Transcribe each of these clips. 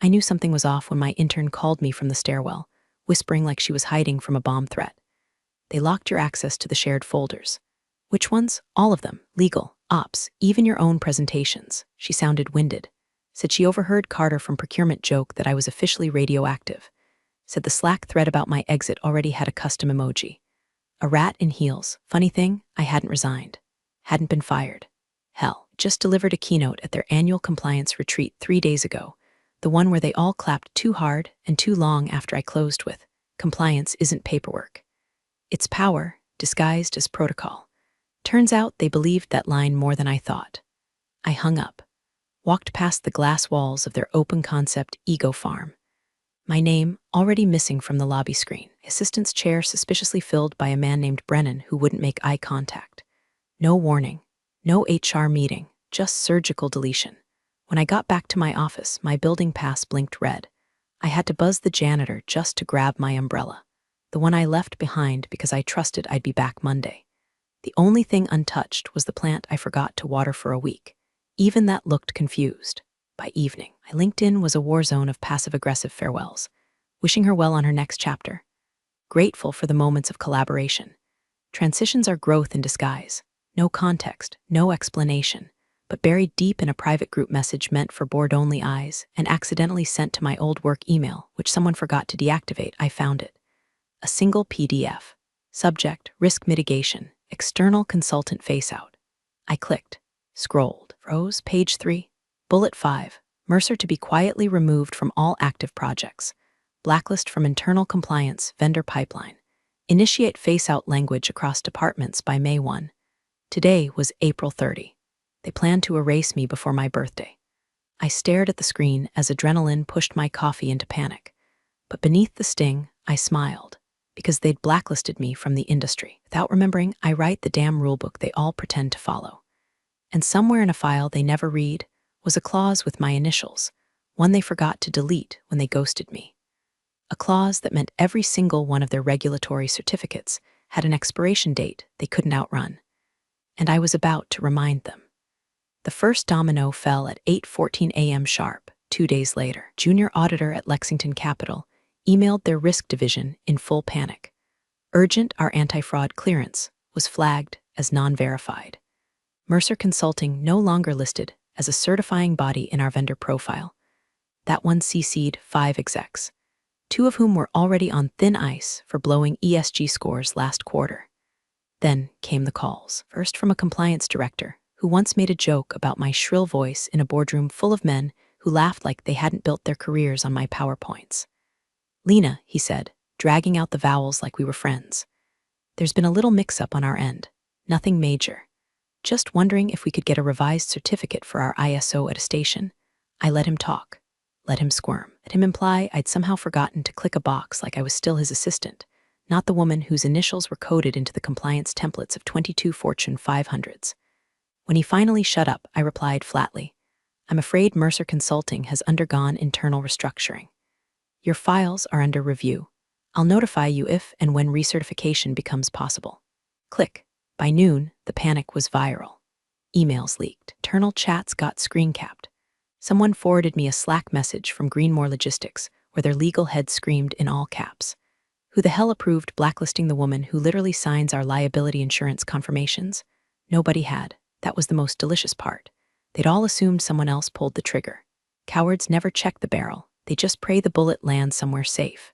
I knew something was off when my intern called me from the stairwell, whispering like she was hiding from a bomb threat. They locked your access to the shared folders. Which ones? All of them. Legal, ops, even your own presentations. She sounded winded. Said she overheard Carter from procurement joke that I was officially radioactive. Said the Slack thread about my exit already had a custom emoji. A rat in heels. Funny thing, I hadn't resigned. Hadn't been fired. Hell, just delivered a keynote at their annual compliance retreat 3 days ago. The one where they all clapped too hard and too long after I closed with, "Compliance isn't paperwork. It's power, disguised as protocol." Turns out they believed that line more than I thought. I hung up, walked past the glass walls of their open-concept ego farm. My name, already missing from the lobby screen. Assistant's chair suspiciously filled by a man named Brennan who wouldn't make eye contact. No warning, no HR meeting, just surgical deletion. When I got back to my office, my building pass blinked red. I had to buzz the janitor just to grab my umbrella, the one I left behind because I trusted I'd be back Monday. The only thing untouched was the plant I forgot to water for a week. Even that looked confused. By evening, my LinkedIn was a war zone of passive-aggressive farewells, wishing her well on her next chapter. Grateful for the moments of collaboration. Transitions are growth in disguise. No context, no explanation, but buried deep in a private group message meant for board-only eyes and accidentally sent to my old work email, which someone forgot to deactivate. I found it. A single PDF. Subject, risk mitigation, external consultant face-out. I clicked, scrolled, froze, page 3. Bullet 5, Mercer to be quietly removed from all active projects. Blacklist from internal compliance, vendor pipeline. Initiate face-out language across departments by May 1. Today was April 30. They planned to erase me before my birthday. I stared at the screen as adrenaline pushed my coffee into panic. But beneath the sting, I smiled, because they'd blacklisted me from the industry. Without remembering, I write the damn rulebook they all pretend to follow. And somewhere in a file they never read was a clause with my initials, one they forgot to delete when they ghosted me. A clause that meant every single one of their regulatory certificates had an expiration date they couldn't outrun. And I was about to remind them. The first domino fell at 8:14 a.m. sharp, 2 days later. Junior auditor at Lexington Capital emailed their risk division in full panic. Urgent, our anti-fraud clearance was flagged as non-verified. Mercer Consulting no longer listed as a certifying body in our vendor profile. That one CC'd 5 execs, 2 of whom were already on thin ice for blowing ESG scores last quarter. Then came the calls, first from a compliance director who once made a joke about my shrill voice in a boardroom full of men who laughed like they hadn't built their careers on my PowerPoints. "Lena," he said, dragging out the vowels like we were friends. "There's been a little mix-up on our end. Nothing major. Just wondering if we could get a revised certificate for our ISO attestation." I let him talk, let him squirm, let him imply I'd somehow forgotten to click a box like I was still his assistant, not the woman whose initials were coded into the compliance templates of 22 Fortune 500s. When he finally shut up, I replied flatly, "I'm afraid Mercer Consulting has undergone internal restructuring. Your files are under review. I'll notify you if and when recertification becomes possible." Click. By noon, the panic was viral. Emails leaked. Internal chats got screen-capped. Someone forwarded me a Slack message from Greenmore Logistics where their legal head screamed in all caps, "Who the hell approved blacklisting the woman who literally signs our liability insurance confirmations?" Nobody had. That was the most delicious part. They'd all assumed someone else pulled the trigger. Cowards never check the barrel. They just pray the bullet lands somewhere safe.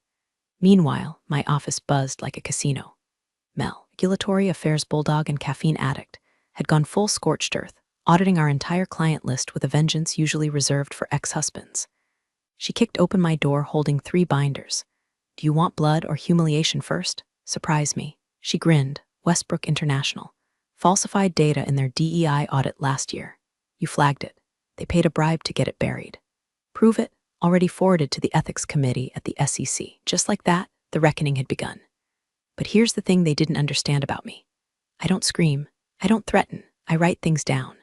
Meanwhile, my office buzzed like a casino. Mel, regulatory affairs bulldog and caffeine addict, had gone full scorched earth, auditing our entire client list with a vengeance usually reserved for ex-husbands. She kicked open my door holding 3 binders. "Do you want blood or humiliation first? Surprise me." She grinned. "Westbrook International. Falsified data in their DEI audit last year. You flagged it. They paid a bribe to get it buried. Prove it. Already forwarded to the ethics committee at the SEC." Just like that, the reckoning had begun. But here's the thing they didn't understand about me. I don't scream. I don't threaten. I write things down.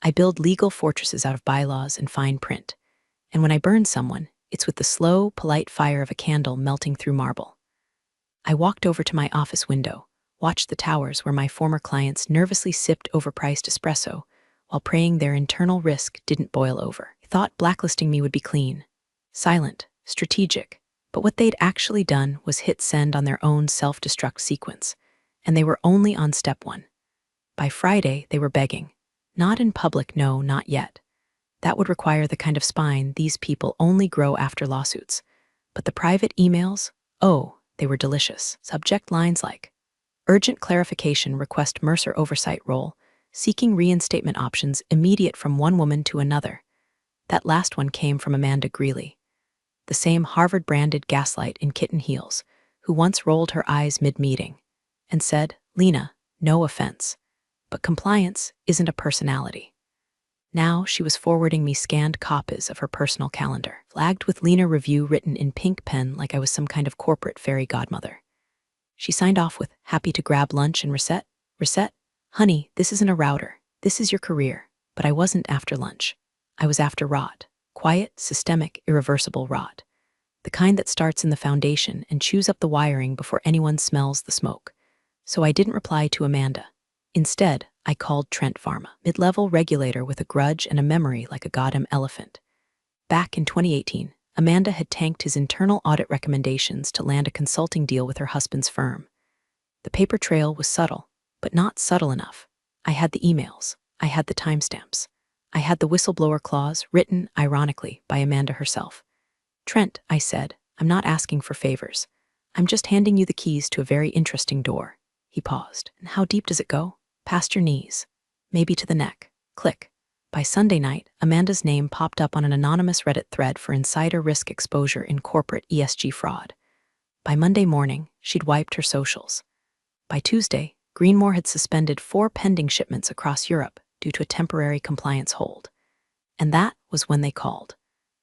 I build legal fortresses out of bylaws and fine print. And when I burn someone, it's with the slow, polite fire of a candle melting through marble. I walked over to my office window, watched the towers where my former clients nervously sipped overpriced espresso while praying their internal risk didn't boil over. I thought blacklisting me would be clean. Silent, strategic, but what they'd actually done was hit send on their own self-destruct sequence, and they were only on step 1. By Friday, they were begging. Not in public, no, not yet. That would require the kind of spine these people only grow after lawsuits. But the private emails? Oh, they were delicious. Subject lines like, urgent clarification, request Mercer oversight role, seeking reinstatement options immediate from one woman to another. That last one came from Amanda Greeley, the same Harvard-branded gaslight in kitten heels, who once rolled her eyes mid-meeting and said, Lena, no offense, but compliance isn't a personality. Now she was forwarding me scanned copies of her personal calendar, flagged with Lena review written in pink pen like I was some kind of corporate fairy godmother. She signed off with, happy to grab lunch and reset. Reset? Honey, this isn't a router. This is your career. But I wasn't after lunch. I was after rot. Quiet, systemic, irreversible rot. The kind that starts in the foundation and chews up the wiring before anyone smells the smoke. So I didn't reply to Amanda. Instead, I called Trent Pharma, mid-level regulator with a grudge and a memory like a goddamn elephant. Back in 2018, Amanda had tanked his internal audit recommendations to land a consulting deal with her husband's firm. The paper trail was subtle, but not subtle enough. I had the emails. I had the timestamps. I had the whistleblower clause written, ironically, by Amanda herself. Trent, I said, I'm not asking for favors. I'm just handing you the keys to a very interesting door. He paused. And how deep does it go? Past your knees. Maybe to the neck. Click. By Sunday night, Amanda's name popped up on an anonymous Reddit thread for insider risk exposure in corporate ESG fraud. By Monday morning, she'd wiped her socials. By Tuesday, Greenmore had suspended 4 pending shipments across Europe due to a temporary compliance hold. And that was when they called.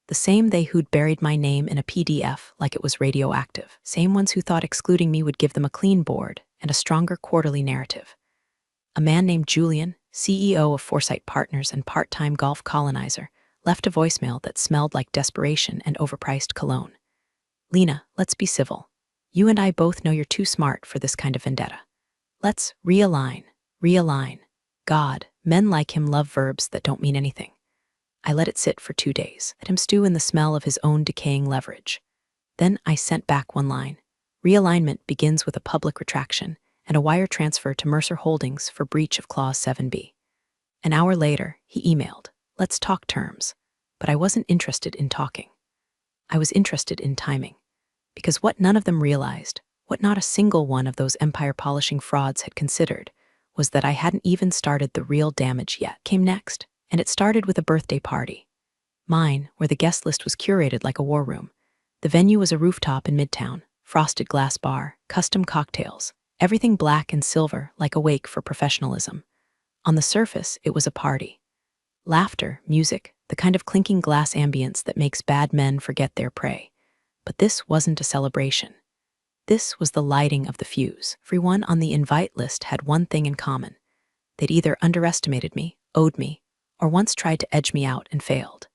The same they who'd buried my name in a PDF like it was radioactive. Same ones who thought excluding me would give them a clean board and a stronger quarterly narrative. A man named Julian, CEO of Foresight Partners and part-time golf colonizer, left a voicemail that smelled like desperation and overpriced cologne. Lena, let's be civil. You and I both know you're too smart for this kind of vendetta. Let's realign. God, men like him love verbs that don't mean anything. I let it sit for 2 days, let him stew in the smell of his own decaying leverage. Then I sent back one line. Realignment begins with a public retraction and a wire transfer to Mercer Holdings for breach of Clause 7B. An hour later, he emailed, let's talk terms. But I wasn't interested in talking. I was interested in timing. Because what none of them realized, what not a single one of those empire-polishing frauds had considered, was that I hadn't even started the real damage yet. Came next, and it started with a birthday party. Mine, where the guest list was curated like a war room. The venue was a rooftop in Midtown, frosted glass bar, custom cocktails, everything black and silver like a wake for professionalism. On the surface, it was a party. Laughter, music, the kind of clinking glass ambience that makes bad men forget their prey. But this wasn't a celebration. This was the lighting of the fuse. Everyone on the invite list had one thing in common. They'd either underestimated me, owed me, or once tried to edge me out and failed.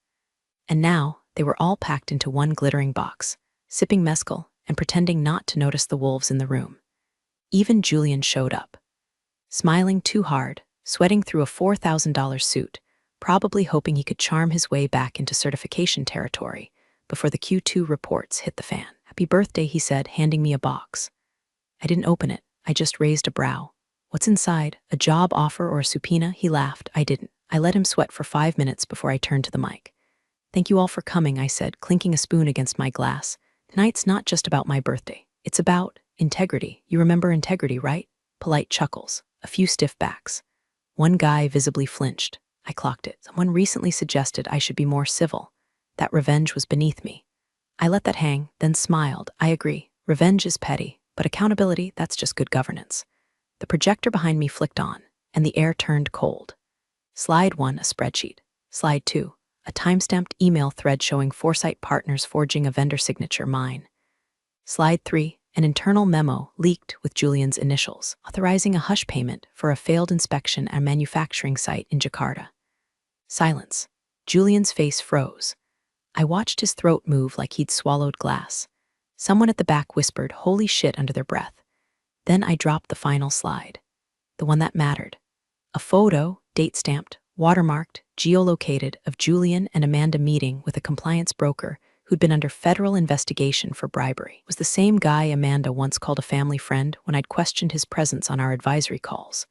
And now, they were all packed into one glittering box, sipping mezcal and pretending not to notice the wolves in the room. Even Julian showed up. Smiling too hard, sweating through a $4,000 suit, probably hoping he could charm his way back into certification territory before the Q2 reports hit the fan. Happy birthday, he said, handing me a box. I didn't open it. I just raised a brow. What's inside? A job offer or a subpoena? He laughed. I didn't. I let him sweat for 5 minutes before I turned to the mic. Thank you all for coming, I said, clinking a spoon against my glass. Tonight's not just about my birthday. It's about integrity. You remember integrity, right? Polite chuckles, a few stiff backs. One guy visibly flinched. I clocked it. Someone recently suggested I should be more civil. That revenge was beneath me. I let that hang, then smiled. I agree. Revenge is petty, but accountability, that's just good governance. The projector behind me flicked on, and the air turned cold. Slide 1, a spreadsheet. Slide 2, a time-stamped email thread showing Foresight Partners forging a vendor signature, mine. Slide 3, an internal memo leaked with Julian's initials, authorizing a hush payment for a failed inspection at a manufacturing site in Jakarta. Silence. Julian's face froze. I watched his throat move like he'd swallowed glass. Someone at the back whispered, "Holy shit," under their breath. Then I dropped the final slide. The one that mattered. A photo, date-stamped, watermarked, geolocated, of Julian and Amanda meeting with a compliance broker who'd been under federal investigation for bribery. It was the same guy Amanda once called a family friend when I'd questioned his presence on our advisory calls.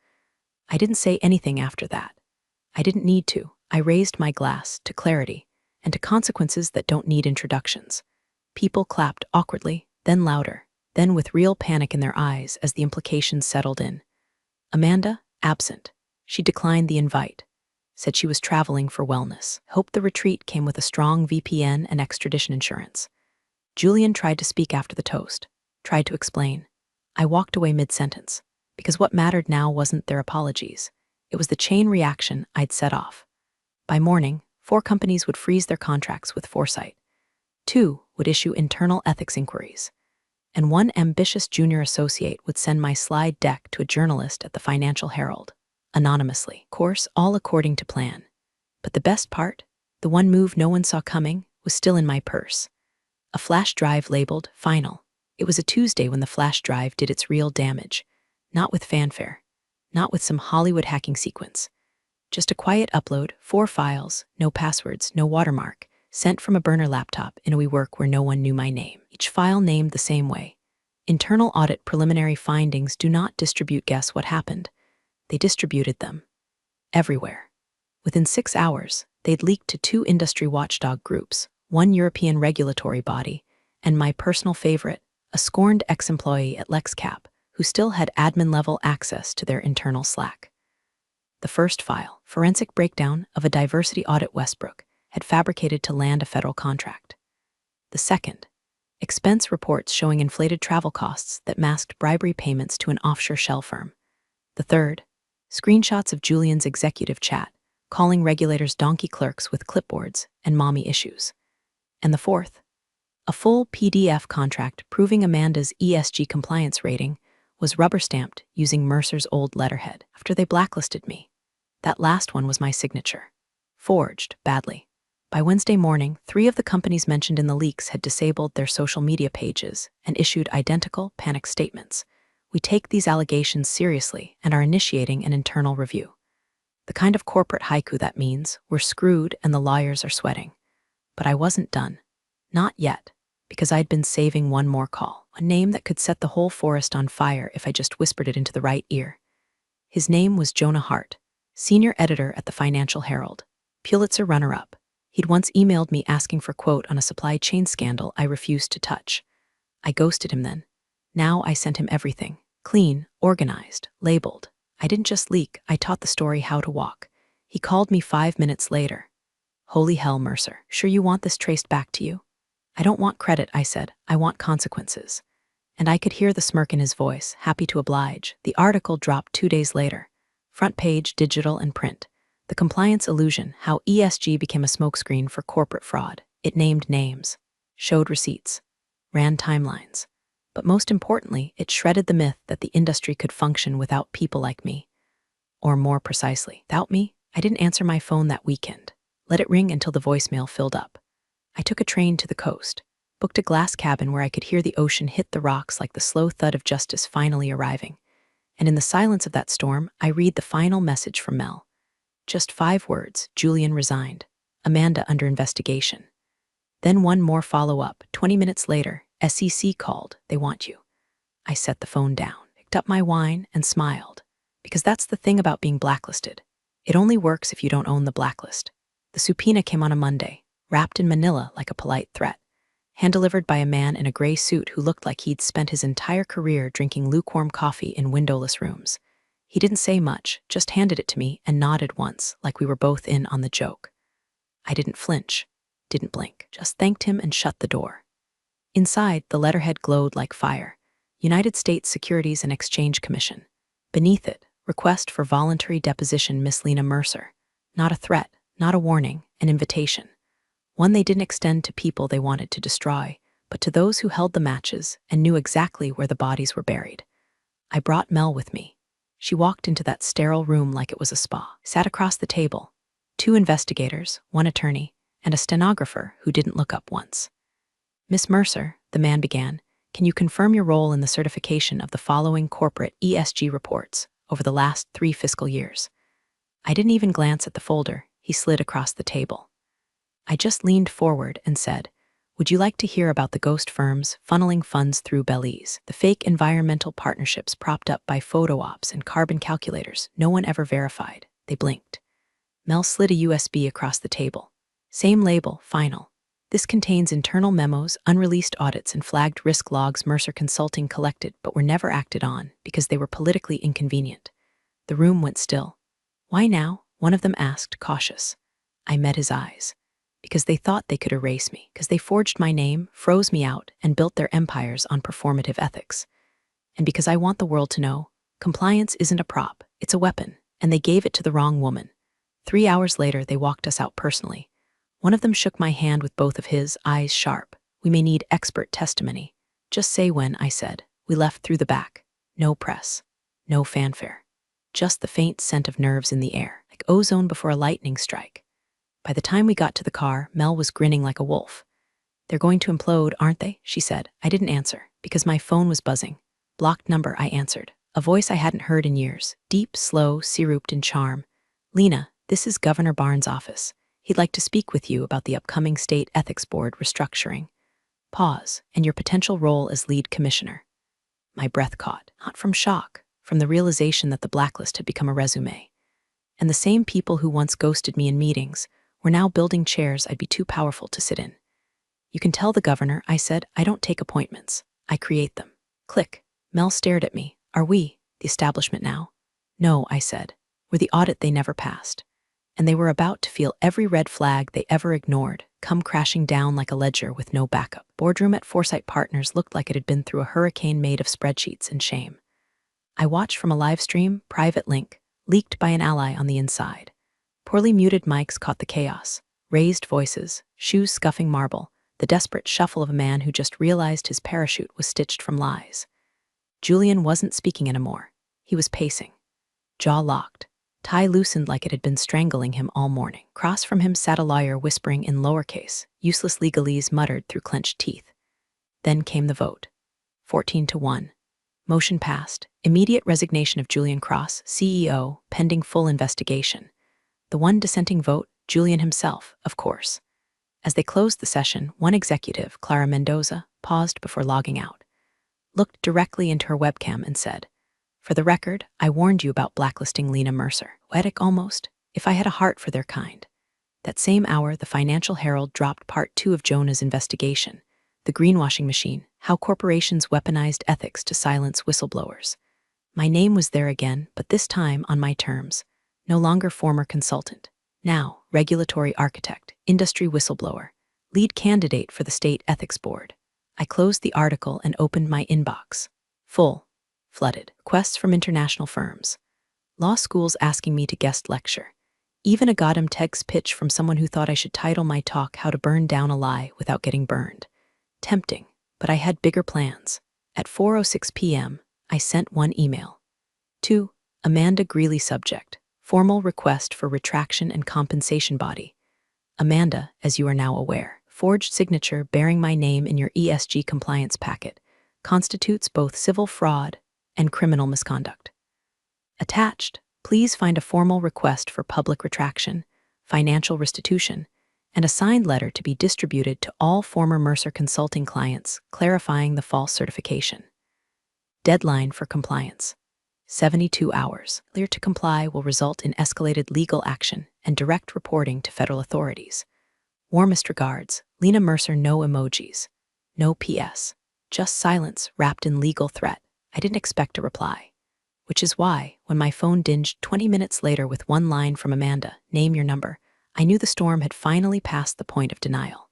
I didn't say anything after that. I didn't need to. I raised my glass to clarity and to consequences that don't need introductions. People clapped awkwardly, then louder, then with real panic in their eyes as the implications settled in. Amanda, absent. She declined the invite, said she was traveling for wellness, hoped the retreat came with a strong VPN and extradition insurance. Julian tried to speak after the toast, tried to explain. I walked away mid-sentence, because what mattered now wasn't their apologies. It was the chain reaction I'd set off. By morning, 4 companies would freeze their contracts with foresight. 2 would issue internal ethics inquiries. And 1 ambitious junior associate would send my slide deck to a journalist at the Financial Herald, anonymously. Of course, all according to plan. But the best part, the one move no one saw coming, was still in my purse. A flash drive labeled Final. It was a Tuesday when the flash drive did its real damage. Not with fanfare. Not with some Hollywood hacking sequence. Just a quiet upload, 4 files, no passwords, no watermark, sent from a burner laptop in a WeWork where no one knew my name. Each file named the same way. Internal audit preliminary findings do not distribute guess what happened. They distributed them. Everywhere. Within 6 hours, they'd leaked to 2 industry watchdog groups, 1 European regulatory body, and my personal favorite, a scorned ex-employee at LexCap, who still had admin-level access to their internal Slack. The first file, forensic breakdown of a diversity audit Westbrook, had fabricated to land a federal contract. The second, expense reports showing inflated travel costs that masked bribery payments to an offshore shell firm. The third, screenshots of Julian's executive chat, calling regulators donkey clerks with clipboards and mommy issues. And the fourth, a full PDF contract proving Amanda's ESG compliance rating was rubber-stamped using Mercer's old letterhead after they blacklisted me. That last one was my signature. Forged, badly. By Wednesday morning, 3 of the companies mentioned in the leaks had disabled their social media pages and issued identical, panic statements. We take these allegations seriously and are initiating an internal review. The kind of corporate haiku that means we're screwed and the lawyers are sweating. But I wasn't done. Not yet, because I'd been saving one more call, a name that could set the whole forest on fire if I just whispered it into the right ear. His name was Jonah Hart, senior editor at the Financial Herald, Pulitzer runner-up. He'd once emailed me asking for quote on a supply chain scandal I refused to touch. I ghosted him then. Now I sent him everything. Clean, organized, labeled. I didn't just leak, I taught the story how to walk. He called me 5 minutes later. Holy hell, Mercer. Sure you want this traced back to you? I don't want credit, I said. I want consequences. And I could hear the smirk in his voice, happy to oblige. The article dropped 2 days later. Front page, digital and print. The compliance illusion, how ESG became a smokescreen for corporate fraud. It named names, showed receipts, ran timelines. But most importantly, it shredded the myth that the industry could function without people like me. Or more precisely, without me, I didn't answer my phone that weekend. Let it ring until the voicemail filled up. I took a train to the coast, booked a glass cabin where I could hear the ocean hit the rocks like the slow thud of justice finally arriving. And in the silence of that storm, I read the final message from Mel. Just 5 words, Julian resigned. Amanda under investigation. Then one more follow-up. 20 minutes later, SEC called. They want you. I set the phone down, picked up my wine, and smiled. Because that's the thing about being blacklisted. It only works if you don't own the blacklist. The subpoena came on a Monday, wrapped in manila like a polite threat. Hand-delivered by a man in a gray suit who looked like he'd spent his entire career drinking lukewarm coffee in windowless rooms. He didn't say much, just handed it to me and nodded once, like we were both in on the joke. I didn't flinch, didn't blink, just thanked him and shut the door. Inside, the letterhead glowed like fire. United States Securities and Exchange Commission. Beneath it, request for voluntary deposition Miss Lena Mercer. Not a threat, not a warning, an invitation. One they didn't extend to people they wanted to destroy, but to those who held the matches and knew exactly where the bodies were buried. I brought Mel with me. She walked into that sterile room like it was a spa, sat across the table. 2 investigators, 1 attorney, and a stenographer who didn't look up once. Miss Mercer, the man began, can you confirm your role in the certification of the following corporate ESG reports over the last 3 fiscal years? I didn't even glance at the folder he slid across the table. I just leaned forward and said, Would you like to hear about the ghost firms funneling funds through Belize? The fake environmental partnerships propped up by photo ops and carbon calculators no one ever verified. They blinked. Mel slid a USB across the table. Same label, final. This contains internal memos, unreleased audits, and flagged risk logs Mercer Consulting collected but were never acted on because they were politically inconvenient. The room went still. Why now? One of them asked, cautious. I met his eyes. Because they thought they could erase me, because they forged my name, froze me out, and built their empires on performative ethics. And because I want the world to know, compliance isn't a prop, it's a weapon, and they gave it to the wrong woman. 3 hours later, they walked us out personally. One of them shook my hand with both of his eyes sharp. We may need expert testimony. Just say when, I said. We left through the back. No press. No fanfare. Just the faint scent of nerves in the air, like ozone before a lightning strike. By the time we got to the car, Mel was grinning like a wolf. They're going to implode, aren't they? She said. I didn't answer, because my phone was buzzing. Blocked number, I answered. A voice I hadn't heard in years. Deep, slow, siruped in charm. Lena, this is Governor Barnes' office. He'd like to speak with you about the upcoming State Ethics Board restructuring. Pause, and your potential role as lead commissioner. My breath caught, not from shock, from the realization that the blacklist had become a resume. And the same people who once ghosted me in meetings were now building chairs I'd be too powerful to sit in. You can tell the governor, I said, I don't take appointments. I create them. Click. Mel stared at me. Are we, the establishment now? No, I said. We're the audit they never passed. And they were about to feel every red flag they ever ignored come crashing down like a ledger with no backup. Boardroom at Foresight Partners looked like it had been through a hurricane made of spreadsheets and shame. I watched from a live stream, private link, leaked by an ally on the inside. Poorly muted mics caught the chaos. Raised voices, shoes scuffing marble, the desperate shuffle of a man who just realized his parachute was stitched from lies. Julian wasn't speaking anymore. He was pacing. Jaw locked. Tie loosened like it had been strangling him all morning. Across from him sat a lawyer whispering in lowercase, useless legalese muttered through clenched teeth. Then came the vote. 14-1. Motion passed. Immediate resignation of Julian Cross, CEO, pending full investigation. The one dissenting vote, Julian himself, of course. As they closed the session, one executive, Clara Mendoza, paused before logging out, looked directly into her webcam and said, For the record, I warned you about blacklisting Lena Mercer. Poetic almost, if I had a heart for their kind. That same hour, the Financial Herald dropped part 2 of Jonah's investigation, The Greenwashing Machine, How Corporations Weaponized Ethics to Silence Whistleblowers. My name was there again, but this time on my terms. No longer former consultant. Now, regulatory architect, industry whistleblower, lead candidate for the State Ethics Board. I closed the article and opened my inbox. Full. Flooded. Requests from international firms. Law schools asking me to guest lecture. Even a goddamn TEDx pitch from someone who thought I should title my talk How to Burn Down a Lie Without Getting Burned. Tempting, but I had bigger plans. At 4:06 p.m., I sent one email. To Amanda Greeley, subject, formal request for retraction and compensation body. Amanda, as you are now aware, forged signature bearing my name in your ESG compliance packet constitutes both civil fraud and criminal misconduct. Attached, please find a formal request for public retraction, financial restitution, and a signed letter to be distributed to all former Mercer Consulting clients clarifying the false certification. Deadline for compliance. 72 hours. Failure to comply will result in escalated legal action and direct reporting to federal authorities. Warmest regards, Lena Mercer. No emojis. No PS. Just silence wrapped in legal threat. I didn't expect a reply. Which is why, when my phone dinged 20 minutes later with one line from Amanda, name your number, I knew the storm had finally passed the point of denial.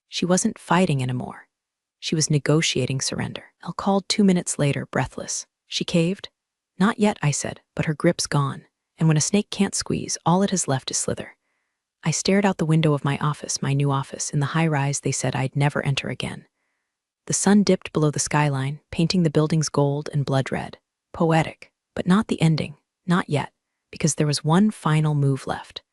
She wasn't fighting anymore. She was negotiating surrender. Elle called 2 minutes later, breathless. She caved? Not yet, I said, but her grip's gone, and when a snake can't squeeze, all it has left is slither. I stared out the window of my office, my new office, in the high-rise they said I'd never enter again. The sun dipped below the skyline, painting the buildings gold and blood red. Poetic. But not the ending, not yet, because there was one final move left.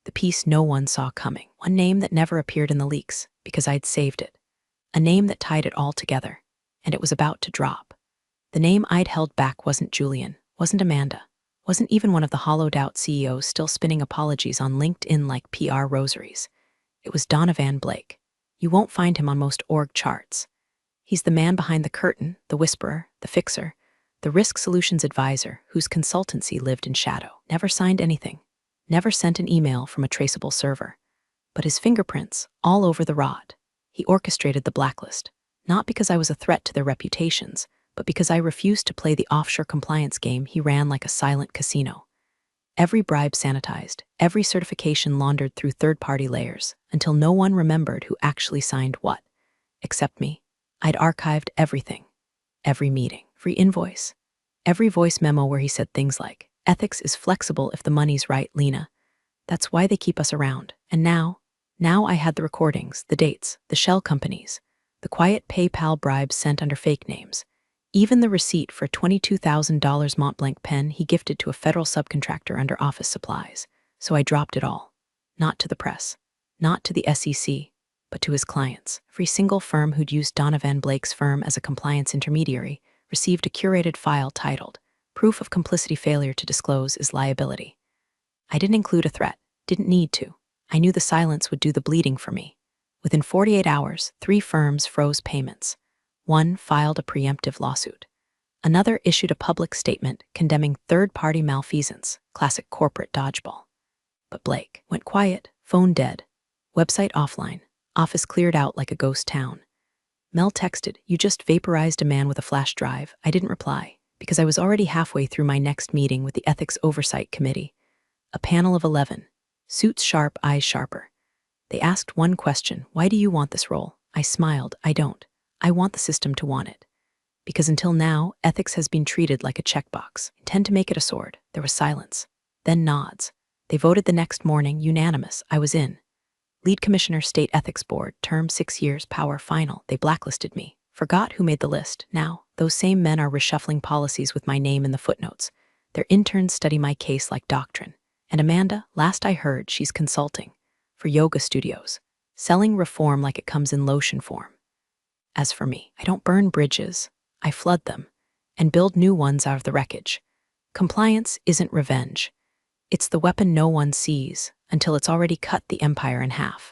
The piece no one saw coming. One name that never appeared in the leaks, because I'd saved it. A name that tied it all together, and it was about to drop. The name I'd held back wasn't Julian, wasn't Amanda, wasn't even one of the hollowed-out CEOs still spinning apologies on LinkedIn like PR rosaries. It was Donovan Blake. You won't find him on most org charts. He's the man behind the curtain, the whisperer, the fixer, the risk solutions advisor whose consultancy lived in shadow. Never signed anything, never sent an email from a traceable server. But his fingerprints all over the rod. He orchestrated the blacklist, not because I was a threat to their reputations, but because I refused to play the offshore compliance game he ran like a silent casino. Every bribe sanitized, every certification laundered through third-party layers, until no one remembered who actually signed what. Except me. I'd archived everything. Every meeting, every invoice, every voice memo where he said things like, "Ethics is flexible if the money's right, Lena. That's why they keep us around." And now I had the recordings, the dates, the shell companies, the quiet PayPal bribes sent under fake names, even the receipt for a $22,000 Montblanc pen he gifted to a federal subcontractor under office supplies. So I dropped it all. Not to the press, not to the SEC, but to his clients. Every single firm who'd used Donovan Blake's firm as a compliance intermediary received a curated file titled, "Proof of Complicity Failure to Disclose is Liability." I didn't include a threat, didn't need to. I knew the silence would do the bleeding for me. Within 48 hours, 3 firms froze payments. One filed a preemptive lawsuit. Another issued a public statement condemning third-party malfeasance, classic corporate dodgeball. But Blake went quiet, phone dead, website offline, office cleared out like a ghost town. Mel texted, "You just vaporized a man with a flash drive." I didn't reply, because I was already halfway through my next meeting with the Ethics Oversight Committee. A panel of 11, suits sharp, eyes sharper. They asked one question, "Why do you want this role?" I smiled, "I don't. I want the system to want it." Because until now, ethics has been treated like a checkbox. Intend to make it a sword. There was silence. Then nods. They voted the next morning, unanimous. I was in. Lead Commissioner, State Ethics Board, term 6 years, power final. They blacklisted me. Forgot who made the list. Now, those same men are reshuffling policies with my name in the footnotes. Their interns study my case like doctrine. And Amanda, last I heard, she's consulting for yoga studios, selling reform like it comes in lotion form. As for me, I don't burn bridges. I flood them and build new ones out of the wreckage. Compliance isn't revenge. It's the weapon no one sees until it's already cut the empire in half.